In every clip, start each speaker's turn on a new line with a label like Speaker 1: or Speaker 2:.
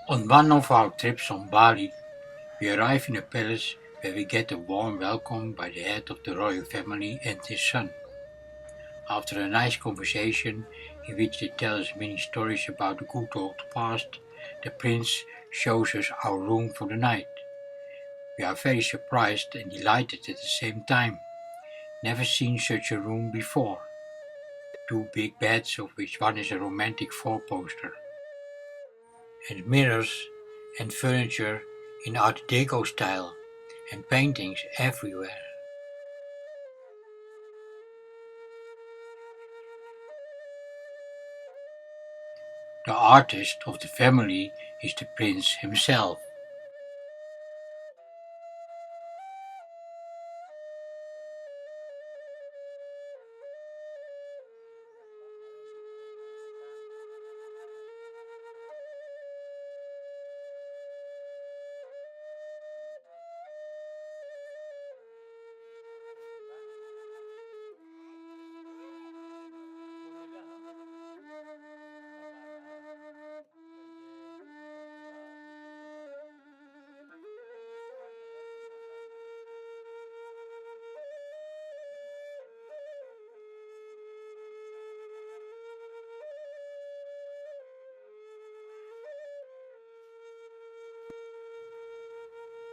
Speaker 1: On one of our trips on Bali, we arrive in a palace where we get a warm welcome by the head of the royal family and his son. After a nice conversation in which they tell us many stories about the good old past, the prince shows us our room for the night. We are very surprised and delighted at the same time. Never seen such a room before. Two big beds, of which one is a romantic four-poster, and mirrors and furniture in Art Deco style, and paintings everywhere. The artist of the family is the prince himself.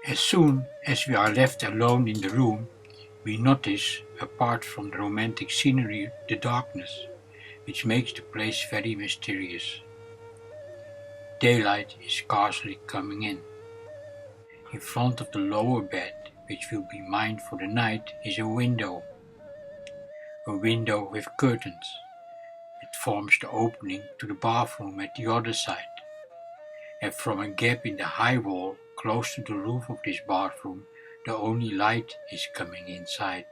Speaker 1: As soon as we are left alone in the room, we notice, apart from the romantic scenery, the darkness, which makes the place very mysterious. Daylight is scarcely coming in. In front of the lower bed, which will be mine for the night, is a window. A window with curtains. It forms the opening to the bathroom at the other side. And from a gap in the high wall, close to the roof of this bathroom, the only light is coming inside.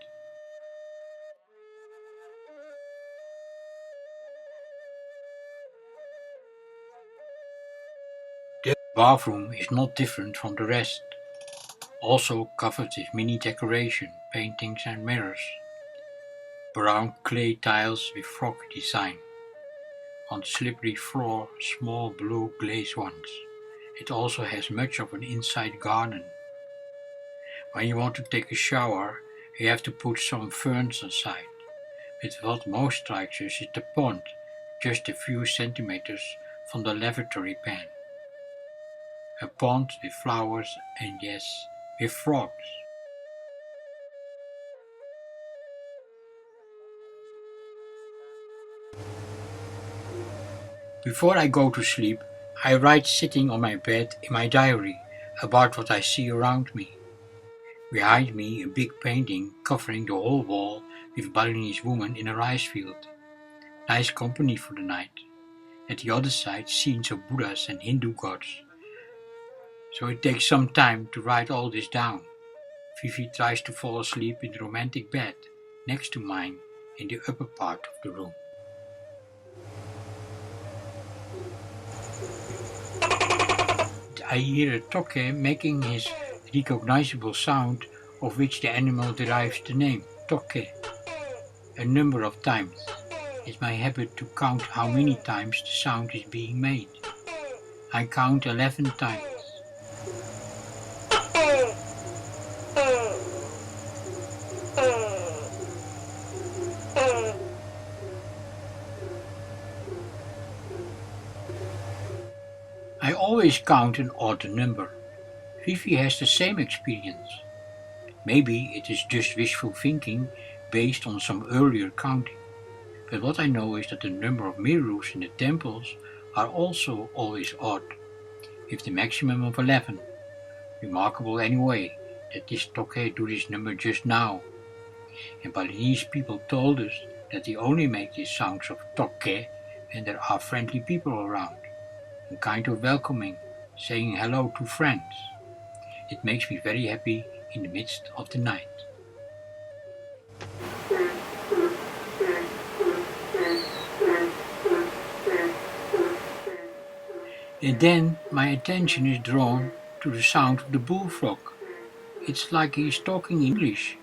Speaker 1: The bathroom is not different from the rest, also covered with mini decoration, paintings and mirrors. Brown clay tiles with frog design. On the slippery floor, small blue glazed ones. It also has much of an inside garden. When you want to take a shower, you have to put some ferns aside. But what most strikes us is the pond, just a few centimeters from the lavatory pan. A pond with flowers and, yes, with frogs. Before I go to sleep, I write sitting on my bed in my diary about what I see around me. Behind me, a big painting covering the whole wall with Balinese woman in a rice field. Nice company for the night. At the other side, scenes of Buddhas and Hindu gods. So it takes some time to write all this down. Fifi tries to fall asleep in the romantic bed next to mine in the upper part of the room. I hear a toke making his recognizable sound of which the animal derives the name, toke, a number of times. It's my habit to count how many times the sound is being made. I count 11 times. I always count an odd number. Fifi has the same experience. Maybe it is just wishful thinking based on some earlier counting. But what I know is that the number of mirrors in the temples are also always odd, with the maximum of 11. Remarkable anyway that this toke do this number just now. And Balinese people told us that they only make these sounds of toke when there are friendly people around, and kind of welcoming, saying hello to friends. It makes me very happy in the midst of the night. And then my attention is drawn to the sound of the bullfrog. It's like he's talking English,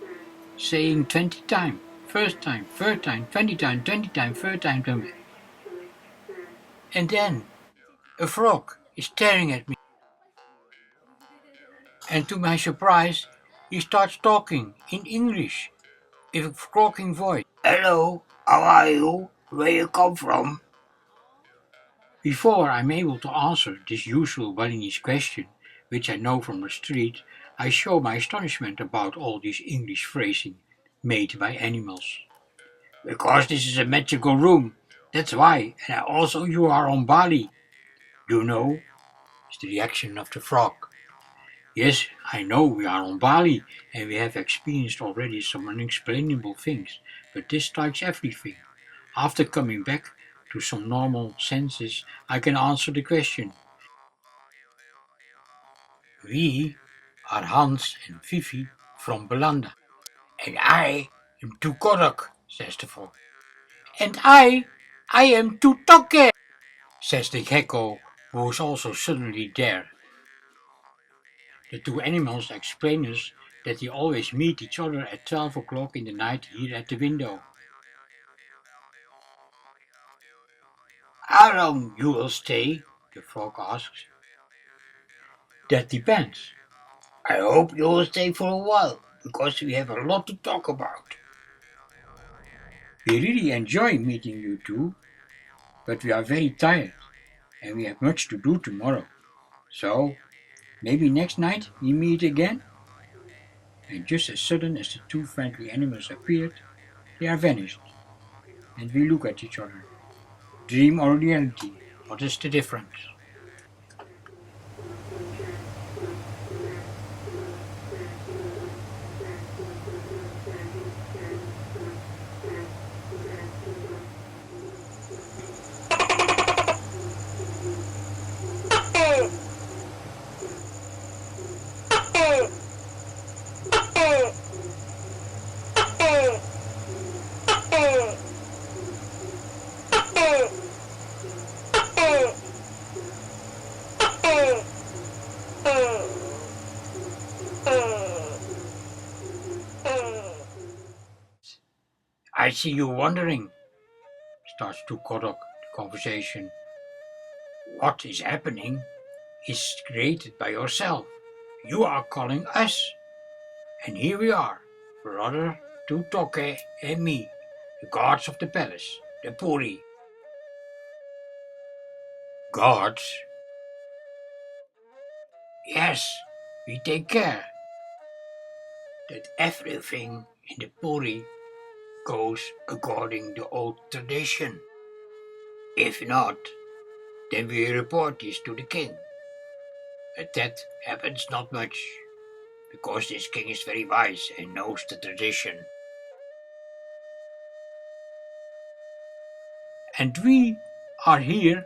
Speaker 1: saying 20 times, first time, third time, 20 times, 20 times, third time. And then a frog is staring at me. And to my surprise, he starts talking in English, with a croaking voice. Hello, how are you? Where you come from? Before I'm able to answer this usual Balinese question, which I know from the street, I show my astonishment about all this English phrasing made by animals. Because this is a magical room, that's why, and also you are on Bali. Do you know? Is the reaction of the frog. Yes, I know we are on Bali, and we have experienced already some unexplainable things, but this strikes everything. After coming back to some normal senses, I can answer the question. We are Hans and Fifi from Belanda. And I am Tukorok, says the frog. And I am Tutoke, says the gecko, who is also suddenly there. The two animals explain us that they always meet each other at 12 o'clock in the night here at the window. How long you will stay? The frog asks. That depends. I hope you will stay for a while, because we have a lot to talk about. We really enjoy meeting you two, but we are very tired, and we have much to do tomorrow. So, maybe next night we meet again? And just as sudden as the two friendly animals appeared, they are vanished, and we look at each other. Dream or reality? What is the difference? I see you wondering, starts to Kodok the conversation. What is happening is created by yourself. You are calling us. And here we are, brother Tutoke and me, the guards of the palace, the Puri. Guards? Yes, we take care that everything in the Puri goes according to old tradition. If not, then we report this to the king. But that happens not much. because this king is very wise and knows the tradition. And we are here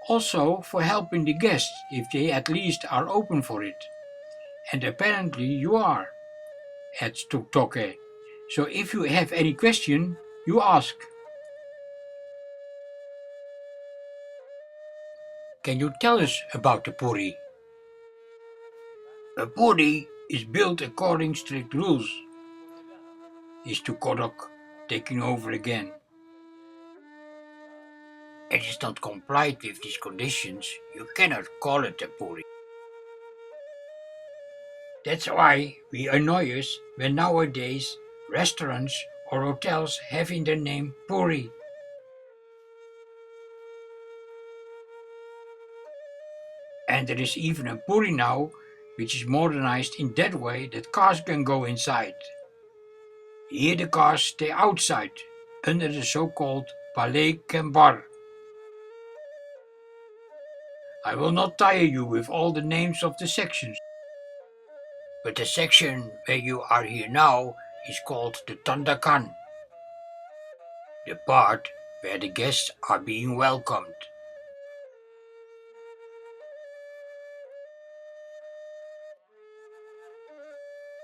Speaker 1: also for helping the guests if they at least are open for it. And apparently you are, adds Tuktoke. So if you have any question, you ask. Can you tell us about the puri? A puri is built according strict rules. Is to Kodok taking over again. It is not complied with these conditions, you cannot call it a puri. That's why we annoy us when nowadays restaurants or hotels have in their name puri. And there is even a puri now, which is modernized in that way that cars can go inside. Here the cars stay outside, under the so-called Palais Kembar. I will not tire you with all the names of the sections, but the section where you are here now is called the Tandakan, the part where the guests are being welcomed.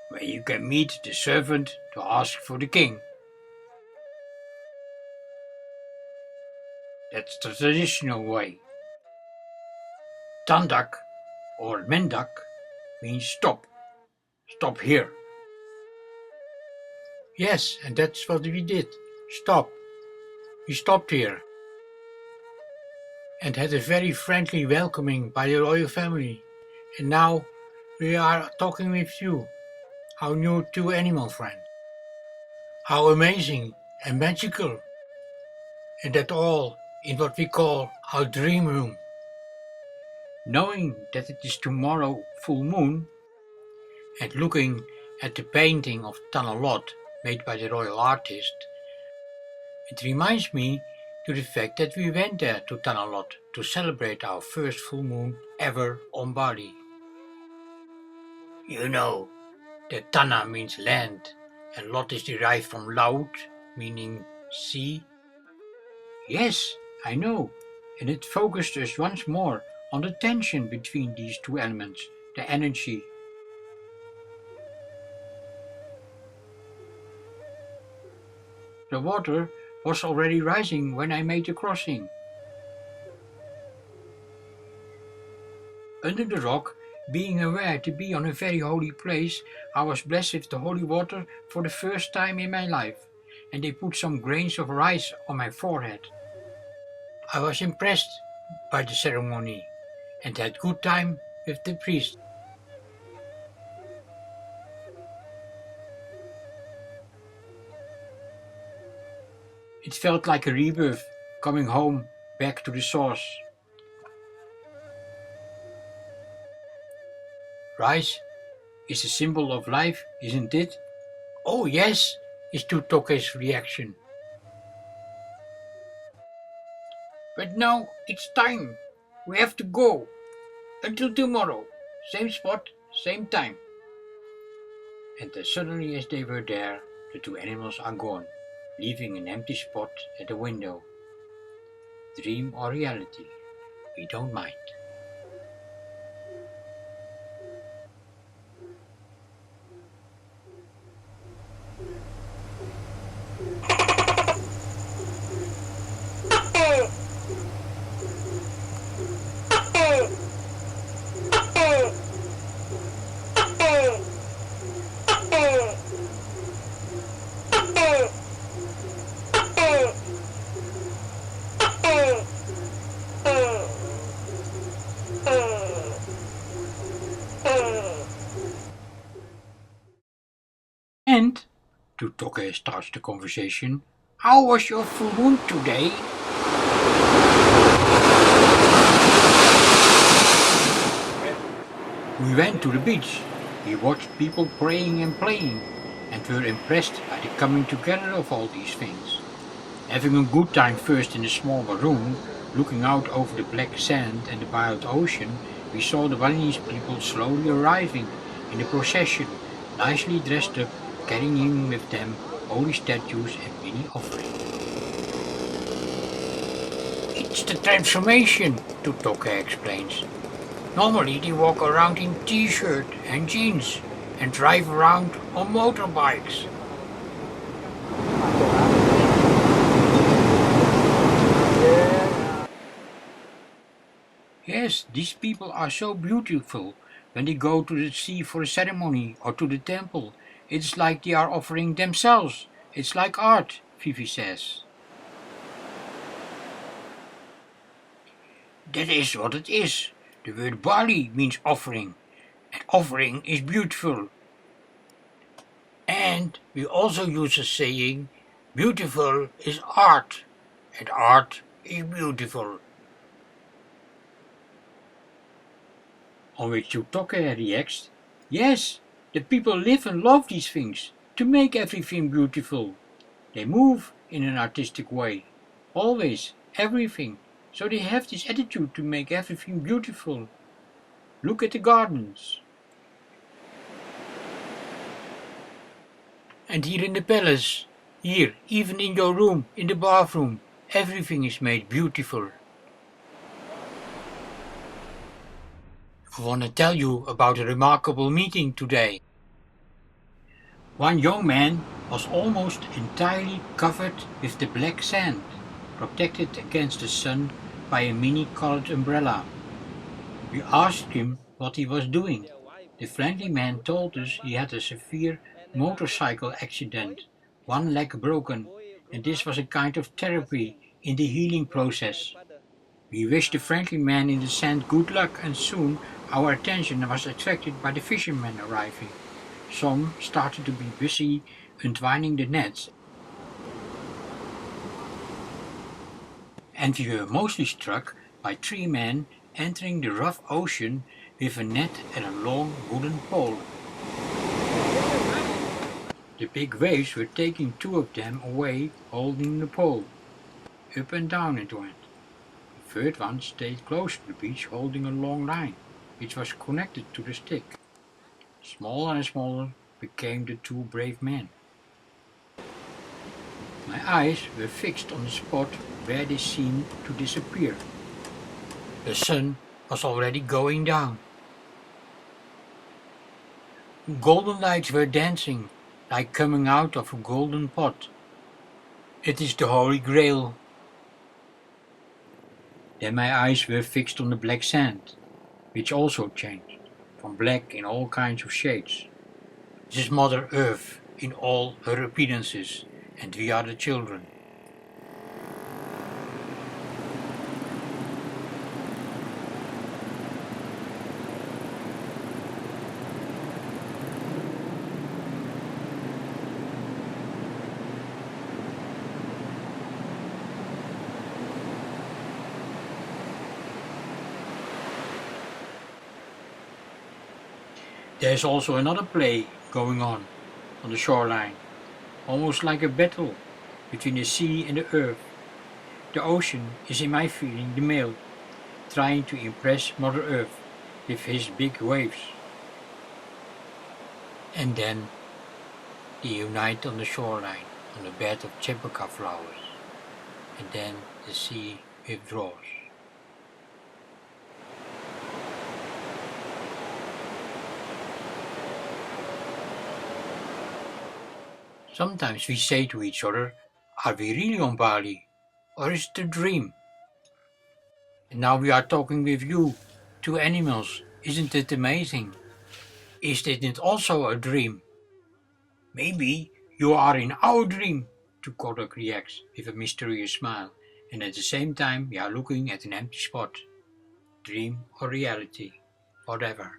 Speaker 1: Where you can meet the servant to ask for the king. That's the traditional way. Tandak or Mendak means stop. Stop here. Yes, and that's what we did. Stop. We stopped here. And had a very friendly welcoming by the royal family. And now we are talking with you, our new two animal friends. How amazing and magical. And that all in what we call our dream room. Knowing that it is tomorrow full moon, and looking at the painting of Tanalot made by the royal artist, it reminds me to the fact that we went there to Tanalot to celebrate our first full moon ever on Bali. You know that Tana means land and Lot is derived from Laut, meaning sea. Yes, I know, and it focused us once more on the tension between these two elements, the energy. The water was already rising when I made the crossing. Under the rock, being aware to be on a very holy place, I was blessed with the holy water for the first time in my life, and they put some grains of rice on my forehead. I was impressed by the ceremony and had good time with the priest. It felt like a rebirth, coming home back to the source. Rice is a symbol of life, isn't it? Oh yes, is Tutoke's reaction. But now it's time. We have to go. Until tomorrow. Same spot, same time. And as suddenly as they were there, the two animals are gone, leaving an empty spot at the window. Dream or reality, we don't mind. And, Tutoke starts the conversation, how was your full moon today? We went to the beach. We watched people praying and playing, and were impressed by the coming together of all these things. Having a good time first in a smaller room, looking out over the black sand and the wild ocean, we saw the Balinese people slowly arriving in a procession nicely dressed up, carrying with them holy statues and many offerings. It's the transformation, Tutoke explains. Normally they walk around in t-shirt and jeans and drive around on motorbikes. Yes, these people are so beautiful when they go to the sea for a ceremony or to the temple. It's like they are offering themselves. It's like art, Fifi says. That is what it is. The word Bali means offering, and offering is beautiful. And we also use the saying, beautiful is art, and art is beautiful. On which Yutoke reacts, yes, the people live and love these things, to make everything beautiful. They move in an artistic way, always, everything, so they have this attitude to make everything beautiful. Look at the gardens. And here in the palace, here, even in your room, in the bathroom, everything is made beautiful. I want to tell you about a remarkable meeting today. One young man was almost entirely covered with the black sand, protected against the sun by a mini-colored umbrella. We asked him what he was doing. The friendly man told us he had a severe motorcycle accident, one leg broken, and this was a kind of therapy in the healing process. We wished the friendly man in the sand good luck, and soon our attention was attracted by the fishermen arriving. Some started to be busy untwining the nets, and we were mostly struck by three men entering the rough ocean with a net and a long wooden pole. The big waves were taking two of them away holding the pole. Up and down it went. The third one stayed close to the beach holding a long line, which was connected to the stick. Smaller and smaller became the two brave men. My eyes were fixed on the spot where they seemed to disappear. The sun was already going down. Golden lights were dancing, like coming out of a golden pot. It is the Holy Grail. Then my eyes were fixed on the black sand, which also changed, from black in all kinds of shades. This is Mother Earth in all her appearances, and we are the children. There is also another play going on the shoreline, almost like a battle between the sea and the earth. The ocean is in my feeling the male, trying to impress Mother Earth with his big waves. And then they unite on the shoreline on a bed of chempaka flowers, and then the sea withdraws. Sometimes we say to each other, are we really on Bali? Or is it a dream? And now we are talking with you, two animals. Isn't it amazing? Is it also a dream? Maybe you are in our dream, Tukodok reacts with a mysterious smile, and at the same time we are looking at an empty spot. Dream or reality, whatever.